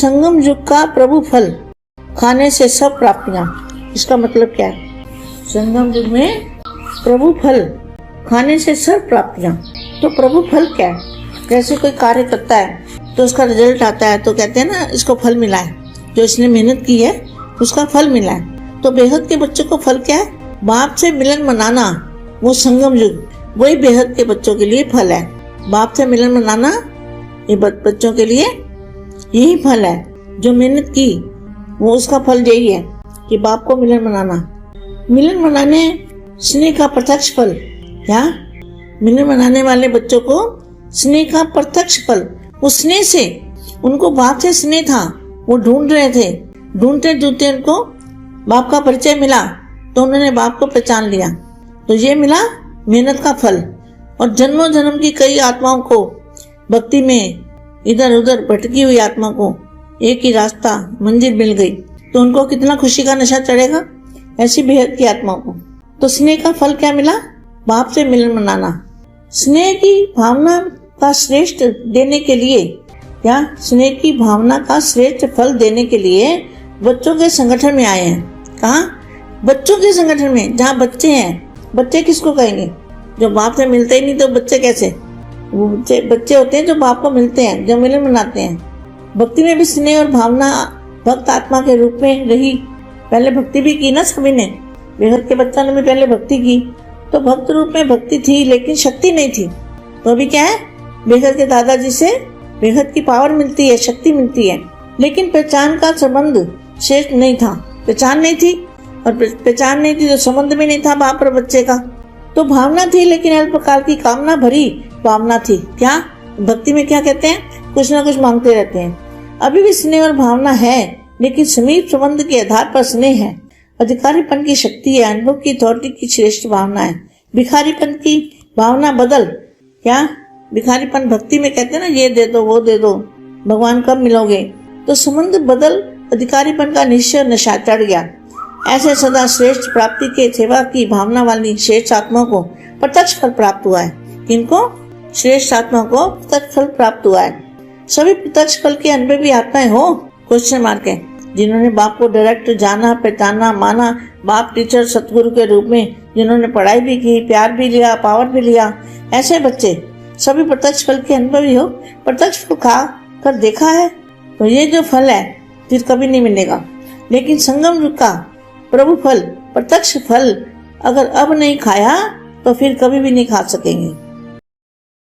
संगम युग का प्रभु फल, खाने से सब प्राप्तियां। इसका मतलब क्या है? संगम युग में प्रभु फल, खाने से सब प्राप्तियां। तो प्रभु फल क्या है? जैसे कोई कार्य करता है तो उसका रिजल्ट आता है तो कहते हैं ना, इसको फल मिला है, जो इसने मेहनत की है उसका फल मिला है। तो बेहद के बच्चों को फल क्या है? बाप से मिलन मनाना, वो संगम युग, वही बेहद के बच्चों के लिए फल है। बाप से मिलन मनाना ये बच्चों के लिए यही फल है। जो मेहनत की वो उसका फल यही है कि बाप को मिलन मनाना। मिलन मनाने स्नेह का प्रत्यक्ष फल, क्या मिलन मनाने वाले बच्चों को स्नेह का प्रत्यक्ष फल, वो स्नेह से, उनको बाप से स्नेह था, वो ढूंढ रहे थे, ढूंढते ढूंढते उनको बाप का परिचय मिला तो उन्होंने बाप को पहचान लिया। तो ये मिला मेहनत का फल। और जन्मों जन्म की कई आत्माओं को भक्ति में इधर उधर भटकी हुई आत्मा को एक ही रास्ता मंजिल मिल गई तो उनको कितना खुशी का नशा चढ़ेगा ऐसी बेहद की आत्माओं को। तो स्नेह का फल क्या मिला? बाप से मिलन मनाना। स्नेह की भावना का श्रेष्ठ देने के लिए, या स्नेह की भावना का श्रेष्ठ फल देने के लिए बच्चों के संगठन में आए हैं। कहाँ? बच्चों के संगठन में, जहाँ बच्चे हैं। बच्चे किसको कहेंगे? जो बाप से मिलते ही नहीं तो बच्चे कैसे? वो बच्चे होते हैं जो बाप को मिलते हैं, जो मिलन मनाते हैं। भक्ति में भी स्नेह और भावना भक्त आत्मा के रूप में रही। पहले भक्ति भी की ना सभी ने, बेहद के बच्चों ने भी पहले भक्ति की, तो भक्त रूप में भक्ति थी लेकिन शक्ति नहीं थी। तो अभी क्या है? बेहद के दादाजी से बेहद की पावर मिलती है, शक्ति मिलती है, लेकिन पहचान का संबंध श्रेष्ठ नहीं था। पहचान नहीं थी, और पहचान नहीं थी तो संबंध भी नहीं था बाप और बच्चे का। तो भावना थी लेकिन अल्पकाल की कामना भरी भावना थी। क्या भक्ति में क्या कहते हैं? कुछ ना कुछ मांगते रहते हैं। अभी भी स्नेह और भावना है लेकिन समीप संबंध के आधार पर स्नेह है। अधिकारीपन की शक्ति है, अनुभव की अथॉरिटी की श्रेष्ठ भावना है। भिखारीपन की भावना बदल, क्या भिखारीपन भक्ति में कहते हैं ना, ये दे दो वो दे दो, भगवान कब मिलोगे, तो संबंध बदल अधिकारीपन का निश्चय नशा चढ़ गया। ऐसे सदा श्रेष्ठ प्राप्ति के सेवा की भावना वाली श्रेष्ठ आत्मा को प्रत्यक्ष फल प्राप्त हुआ है। किनको? श्रेष्ठ आत्मा को प्रत्यक्ष फल प्राप्त हुआ है। सभी प्रत्यक्ष फल के अनुभवी आत्माएं हो क्वेश्चन मार्क है, जिन्होंने बाप को डायरेक्ट जाना, पहचाना, माना, बाप टीचर सतगुरु के रूप में, जिन्होंने पढ़ाई भी की, प्यार भी लिया, पावर भी लिया। ऐसे बच्चे सभी प्रत्यक्ष फल के अनुभवी हो। प्रत्यक्ष फल खा कर देखा है तो ये जो फल है फिर कभी नहीं मिलेगा। लेकिन संगम युग का प्रभु फल, प्रत्यक्ष फल अगर अब नहीं खाया तो फिर कभी भी नहीं खा सकेंगे।